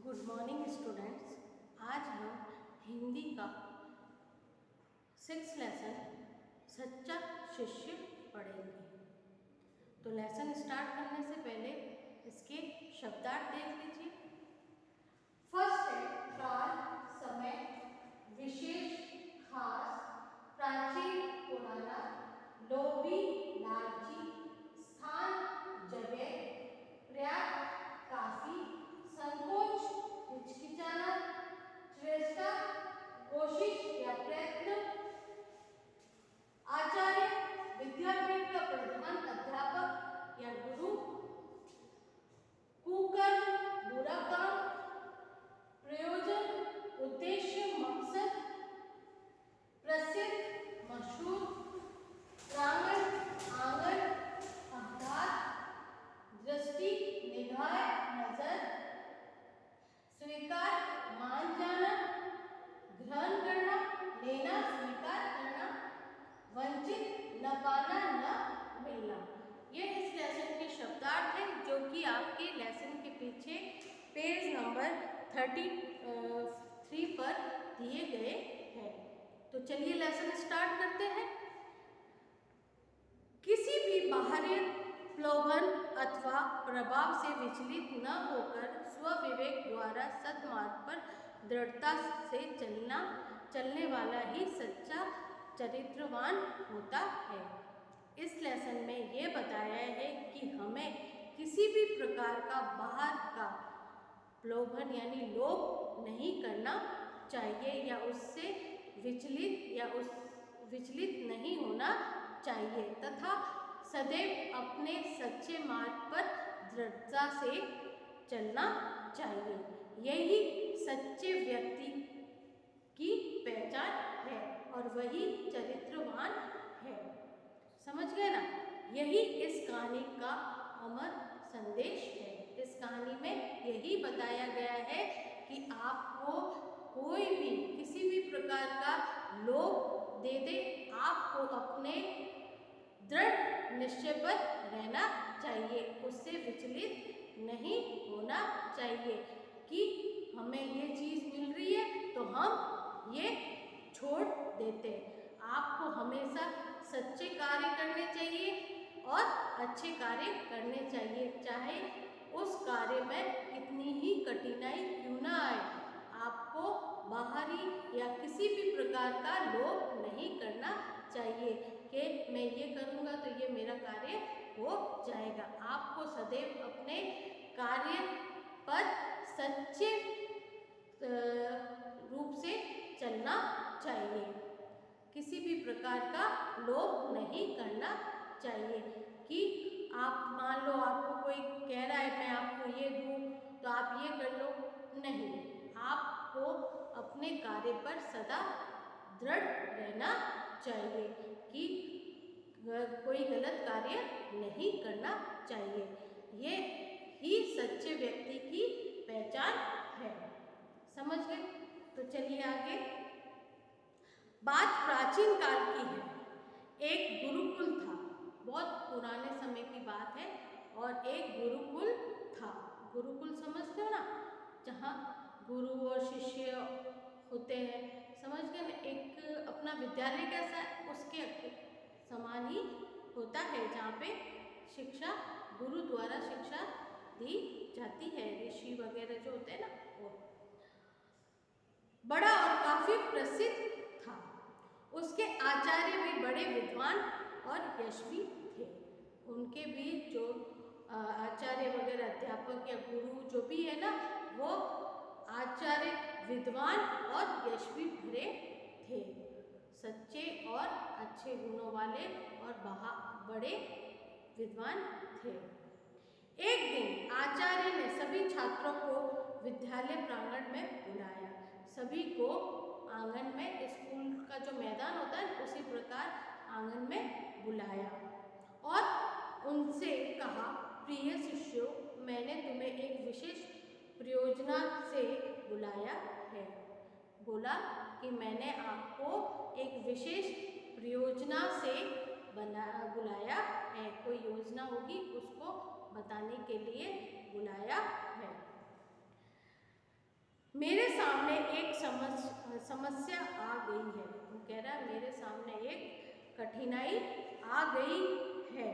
Good morning students. आज हम हिंदी का 6th लेसन सच्चा शिष्य पढ़ेंगे। तो लेसन स्टार्ट करने से पहले इसके शब्दार्थ देख लीजिए। फर्स्ट है काल, समय, विशेष, खास, प्राचीन, पुराना, लोभी, लालची, स्थान, जगह, पर्याप्त, काफी, संकोच, हिचकिचाना, चेष्टा, कोशिश या प्रयत्न, आचार्य, विद्यापीठ का प्रधान अध्यापक या गुरु, कुकर्म, बुरा काम, प्रयोजन, उद्देश्य, मकसद, प्रसिद्ध, मशहूर, प्रांगण, आंगन, आधार, दृष्टि, निगाह, नजर, स्वीकार, मान जाना, ग्रहण करना, लेना, स्वीकार करना, वंचित, न पाना, न मिलना। ये इस लेसन के शब्दार्थ हैं जो कि आपके लेसन के पीछे पेज नंबर 33 पर दिए गए हैं। तो चलिए लेसन स्टार्ट करते हैं। किसी भी बाहरी प्रलोभन अथवा प्रभाव से विचलित न होकर स्वविवेक द्वारा सद्मार्ग पर दृढ़ता से चलने वाला ही सच्चा चरित्रवान होता है। इस लेसन में ये बताया है कि हमें किसी भी प्रकार का बाहर का प्रलोभन यानी लोभ नहीं करना चाहिए या उससे विचलित नहीं होना चाहिए तथा सदैव अपने सच्चे मार्ग पर दृढ़ता से चलना चाहिए। यही सच्चे व्यक्ति की पहचान है और वही चरित्रवान है। समझ गए ना? यही इस कहानी का अमर संदेश है। इस कहानी में यही बताया गया है कि आपको कोई भी किसी भी प्रकार का लोभ दे दे, आपको अपने दृढ़ निश्चय पर रहना चाहिए, उससे विचलित नहीं होना चाहिए कि हमें ये चीज़ मिल रही है तो हम ये छोड़ देते। आपको हमेशा सच्चे कार्य करने चाहिए और अच्छे कार्य करने चाहिए, चाहे उस कार्य में कितनी ही कठिनाई क्यों ना आए। आपको बाहरी या किसी भी प्रकार का लोभ नहीं करना चाहिए कि मैं ये करूँगा तो ये मेरा कार्य हो जाएगा। आपको सदैव अपने कार्य पर सच्चे रूप से चलना चाहिए। किसी भी प्रकार का लोभ नहीं करना चाहिए कि आप मान लो आपको कोई कह रहा है मैं आपको ये दूँ तो आप ये कर लो, नहीं। आपको अपने कार्य पर सदा दृढ़ रहना चाहिए कि कोई गलत कार्य नहीं करना चाहिए। ये ही सच्चे व्यक्ति की पहचान है। समझ गए? तो चलिए आगे। बात प्राचीन काल की है। एक गुरुकुल था, बहुत पुराने समय की बात है, और एक गुरुकुल था। गुरुकुल समझते हो ना, जहाँ गुरु और शिष्य होते हैं। समझ गए ना? एक अपना विद्यालय कैसा है उसके समान ही होता है, जहाँ पे शिक्षा गुरु द्वारा शिक्षा दी जाती है। ऋषि वगैरह जो होते हैं ना, वो बड़ा और काफी प्रसिद्ध था। उसके आचार्य भी बड़े विद्वान और यशस्वी थे। उनके भी जो आचार्य वगैरह अध्यापक या गुरु जो भी है ना, वो आचार्य विद्वान और यशस्वी भरे थे, सच्चे और अच्छे गुणों वाले और बड़े विद्वान थे। एक दिन आचार्य ने सभी छात्रों को विद्यालय प्रांगण में बुलाया। सभी को आंगन में, स्कूल का जो मैदान होता है उसी प्रकार आंगन में बुलाया और उनसे कहा, प्रिय शिष्यों, मैंने तुम्हें एक विशेष प्रयोजना से बुलाया है। बोला कि मैंने आपको एक विशेष प्रयोजना से बुलाया है। कोई योजना होगी उसको बताने के लिए बुलाया है। मेरे सामने एक समस्या आ गई है। वो कह रहा है मेरे सामने एक कठिनाई आ गई है।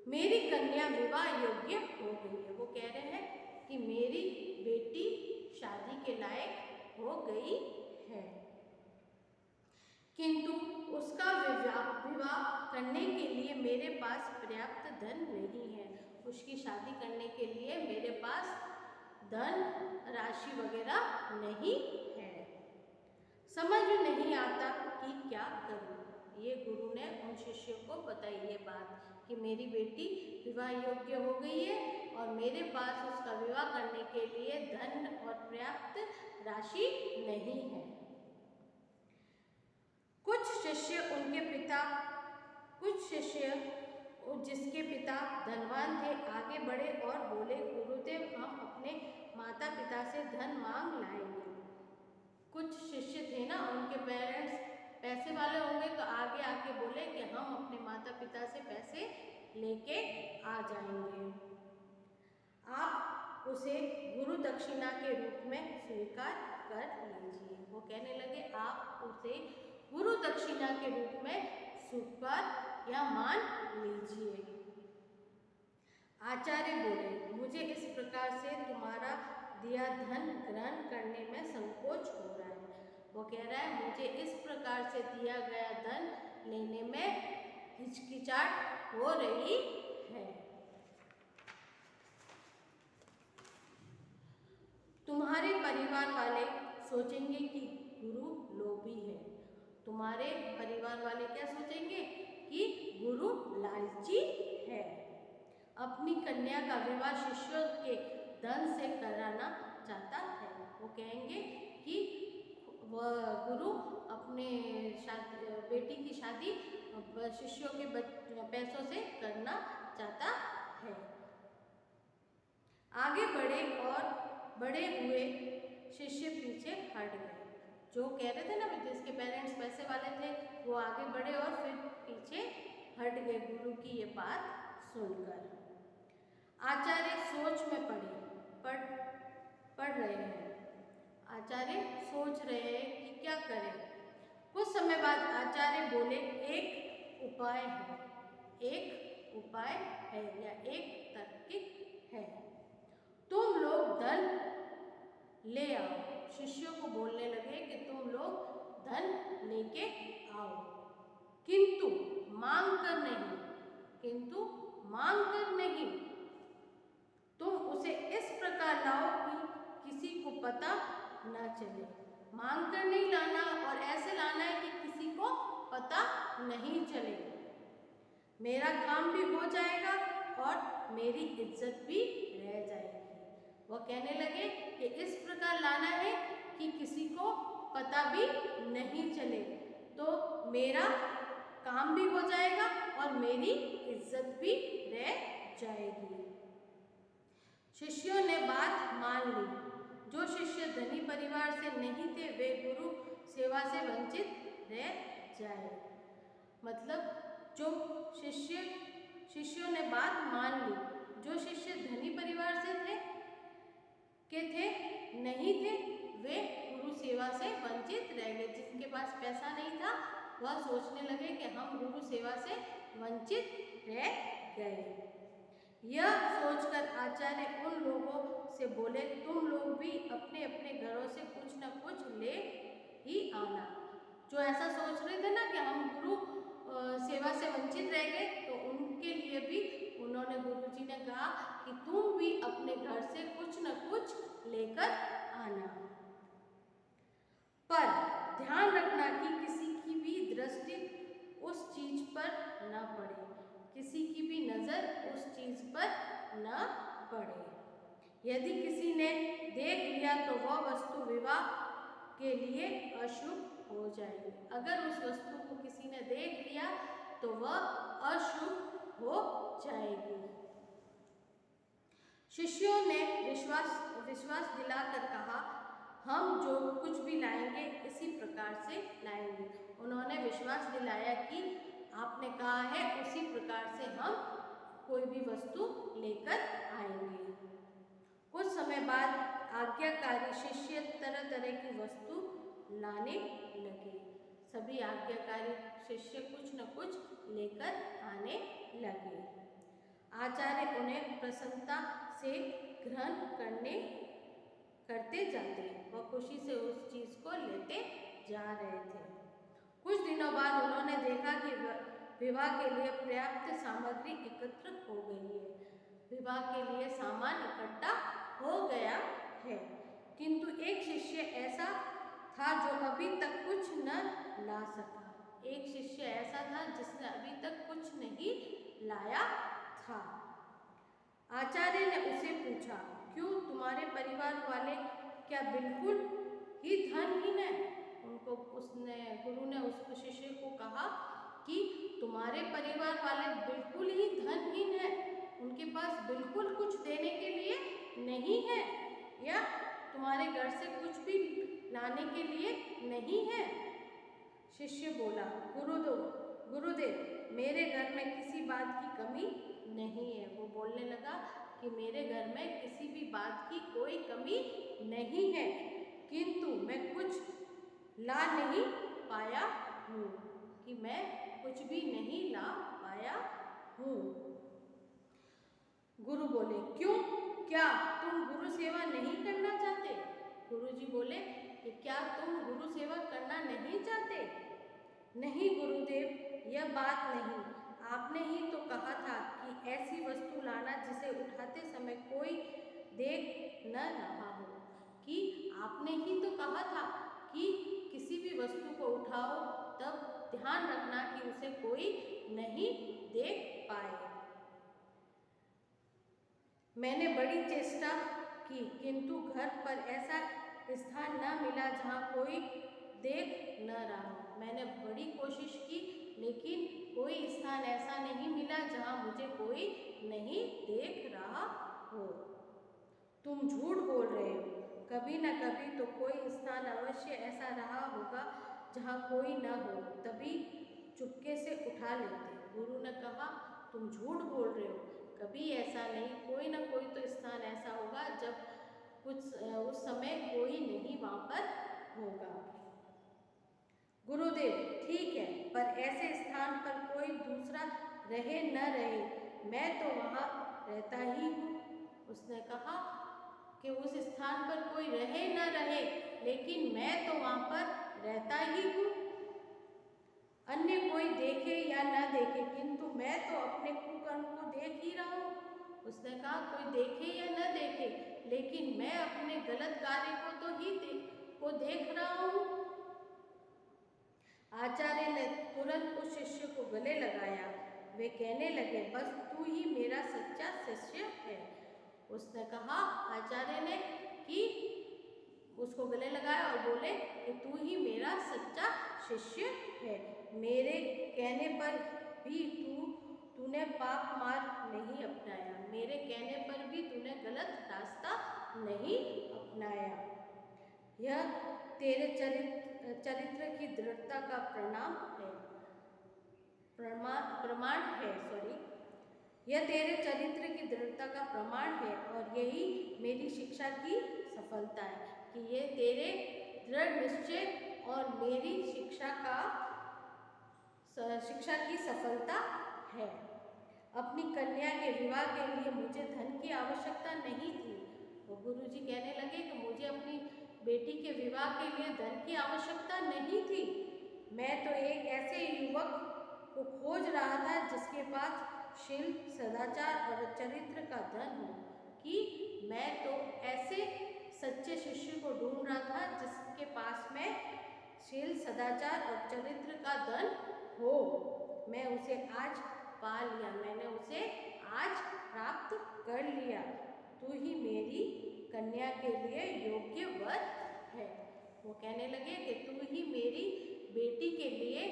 मेरी कन्या विवाह योग्य हो गई है। वो कह रहे हैं कि मेरी बेटी शादी के लायक हो गई है, किंतु उसका विवाह करने के लिए मेरे पास पर्याप्त धन नहीं है। उसकी शादी करने के लिए मेरे पास धन राशि वगैरह नहीं है। समझ में नहीं आता कि क्या करूं। ये गुरु ने उन शिष्यों को बताई ये बात कि मेरी बेटी विवाह योग्य हो गई है और मेरे पास उसका विवाह करने के लिए धन और पर्याप्त राशि नहीं है। कुछ शिष्य जिसके पिता धनवान थे आगे बढ़े और बोले, गुरुदेव हम अपने माता पिता से धन मांग लाएंगे। कुछ शिष्य थे ना, उनके पेरेंट्स पैसे वाले होंगे तो आगे आके बोले कि हम अपने माता पिता से पैसे लेके आ जाएंगे, आप उसे गुरु दक्षिणा के रूप में स्वीकार कर लीजिए। वो कहने लगे आप उसे गुरु दक्षिणा के रूप में स्वीकार या मान लीजिए। आचार्य बोले, मुझे इस प्रकार से तुम्हारा दिया धन ग्रहण करने में संकोच हो रहा है। वो कह रहा है मुझे इस प्रकार से दिया गया धन लेने में हिचकिचाहट हो रही है। तुम्हारे परिवार वाले सोचेंगे कि गुरु लोभी है। तुम्हारे परिवार वाले क्या सोचेंगे कि गुरु लालची है। अपनी कन्या का विवाह शिष्यों के धन से कराना चाहता है। वो कहेंगे कि वह गुरु अपने बेटी की शादी शिष्यों के पैसों से करना चाहता है। आगे बढ़े और बड़े हुए शिष्य पीछे हट गए। जो कह रहे थे ना जिसके पेरेंट्स पैसे वाले थे वो आगे बढ़े और फिर पीछे हट गए गुरु की ये बात सुनकर। आचार्य सोच में पड़ रहे हैं। आचार्य सोच रहे हैं कि क्या करें। कुछ समय बाद आचार्य बोले, एक उपाय है या एक तार्किक है। तुम लोग धन ले आओ। शिष्यों को बोलने लगे कि तुम लोग धन लेके आओ, किंतु मांग कर नहीं। तुम उसे इस प्रकार लाओ कि किसी को पता न चले। मांग कर नहीं लाना और ऐसे लाना है कि किसी को पता नहीं चले। मेरा काम भी हो जाएगा और मेरी इज्जत भी रह जाएगी। वो कहने लगे कि इस प्रकार लाना है कि किसी को पता भी नहीं चले, तो मेरा काम भी हो जाएगा और मेरी इज्जत भी रह जाएगी। शिष्यों ने बात मान ली। जो शिष्य धनी परिवार से नहीं थे वे गुरु सेवा से वंचित रह जाए। मतलब जो शिष्यों ने बात मान ली। जो शिष्य धनी परिवार से नहीं थे वे गुरु सेवा से वंचित रह गए। जिनके पास पैसा नहीं था वह सोचने लगे कि हम गुरु सेवा से वंचित रह गए। यह सोचकर आचार्य उन लोगों से बोले, तुम लोग भी अपने अपने घरों से कुछ न कुछ ले ही आना। जो ऐसा सोच रहे थे ना कि हम गुरु सेवा से वंचित रह गए, तो उनके लिए भी उन्होंने गुरुजी ने कहा कि तुम भी अपने घर से कुछ न कुछ लेकर आना। पर ध्यान रखना कि किसी की भी दृष्टि उस चीज पर न पड़े, किसी की भी नजर उस चीज पर न पड़े। यदि किसी ने देख लिया तो वह वस्तु विवाह के लिए अशुभ हो जाएगी। अगर उस वस्तु को किसी ने देख लिया तो वह अशुभ हो जाएगी। शिष्यों ने विश्वास दिलाकर कहा, हम जो कुछ भी लाएंगे इसी प्रकार से लाएंगे। उन्होंने विश्वास दिलाया कि आपने कहा है उसी प्रकार से हम कोई भी वस्तु लेकर आएंगे। कुछ समय बाद आज्ञाकारी शिष्य तरह तरह की वस्तु लाने लगे। सभी आज्ञाकारी शिष्य कुछ न कुछ लेकर आने लगे। आचार्य उन्हें प्रसन्नता से ग्रहण करते जाते व खुशी से उस चीज को लेते जा रहे थे। कुछ दिनों बाद उन्होंने देखा कि विवाह के लिए पर्याप्त सामग्री एकत्र हो गई है। विवाह के लिए सामान इकट्ठा हो गया है, किंतु एक शिष्य ऐसा था जो अभी तक कुछ न ला सका। एक शिष्य ऐसा था जिसने अभी तक कुछ नहीं लाया था। आचार्य ने उसे पूछा, क्यों तुम्हारे परिवार वाले क्या बिल्कुल ही धनहीन है? गुरु ने उस शिष्य को कहा कि तुम्हारे परिवार वाले बिल्कुल ही धनहीन है, उनके पास बिल्कुल कुछ देने के लिए नहीं है, या तुम्हारे घर से कुछ भी लाने के लिए नहीं है। शिष्य बोला, गुरुदेव मेरे घर में किसी बात की कमी नहीं है। वो बोलने लगा कि मेरे घर में किसी भी बात की कोई कमी नहीं है, किंतु मैं कुछ ला नहीं पाया हूँ, कि मैं कुछ भी नहीं ला पाया हूँ। गुरु बोले, क्यों? क्या तुम गुरु सेवा नहीं करना चाहते? गुरुजी बोले कि क्या तुम गुरु सेवा करना नहीं चाहते? नहीं गुरुदेव, यह बात नहीं। आपने ही तो कहा था कि ऐसी वस्तु लाना जिसे उठाते समय कोई देख न रहा हो। कि आपने ही तो कहा था कि किसी भी वस्तु को उठाओ तब ध्यान रखना कि उसे कोई नहीं देख पाए। मैंने बड़ी चेष्टा की, किंतु घर पर ऐसा स्थान न मिला जहाँ कोई देख न रहा हो। मैंने बड़ी कोशिश की, लेकिन कोई स्थान ऐसा नहीं मिला जहाँ मुझे कोई नहीं देख रहा हो। तुम झूठ बोल रहे हो। कभी न कभी तो कोई स्थान अवश्य ऐसा रहा होगा जहाँ कोई न हो, तभी चुपके से उठा लेते। गुरु ने कहा, तुम झूठ बोल रहे हो, कभी ऐसा नहीं, कोई न कोई तो स्थान ऐसा होगा जब उस समय कोई नहीं वहाँ पर होगा। गुरुदेव ठीक है, पर ऐसे स्थान पर कोई दूसरा रहे न रहे, मैं तो वहाँ रहता ही हूँ। उसने कहा कि उस स्थान पर कोई रहे न रहे, लेकिन मैं तो वहाँ पर रहता ही हूँ। अन्य कोई देखे या न देखे, किंतु मैं तो अपने कुकर्म को देख ही रहा हूँ। उसने कहा कोई देखे या न देखे, लेकिन मैं अपने गलत कार्य को तो देख रहा हूँ। आचार्य ने तुरंत उस शिष्य को गले लगाया। वे कहने लगे, बस तू ही मेरा सच्चा शिष्य है। उसने कहा, आचार्य ने कि उसको गले लगाया और बोले कि तू ही मेरा सच्चा शिष्य है। मेरे कहने पर भी तूने पाप मार्ग नहीं अपनाया, मेरे कहने पर भी तूने गलत रास्ता नहीं अपनाया। यह तेरे चरित्र की दृढ़ता का प्रमाण है। यह तेरे चरित्र की दृढ़ता का प्रमाण है, और यही मेरी शिक्षा की सफलता है कि ये तेरे दृढ़ निश्चय और मेरी शिक्षा की सफलता है। अपनी कन्या के विवाह के लिए मुझे धन की आवश्यकता नहीं थी। वो गुरुजी कहने लगे कि मुझे अपनी बेटी के विवाह के लिए धन की आवश्यकता नहीं थी। मैं तो एक ऐसे युवक को खोज रहा था जिसके पास शील, सदाचार और चरित्र का धन हो। कि मैं तो ऐसे सच्चे शिष्य को ढूंढ रहा था जिसके पास में शील, सदाचार और चरित्र का धन हो। मैं उसे आज पा लिया, मैंने उसे आज प्राप्त कर लिया। तू ही मेरी कन्या के लिए योग्य वर है। वो कहने लगे कि तू ही मेरी बेटी के लिए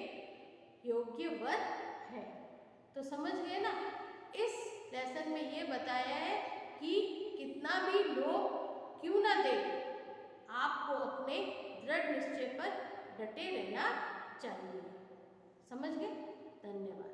योग्य वर है। तो समझ गए ना, इस लेसन में ये बताया है कि कितना भी लोग क्यों ना दे, आपको अपने दृढ़ निश्चय पर डटे रहना चाहिए। समझ गए? धन्यवाद।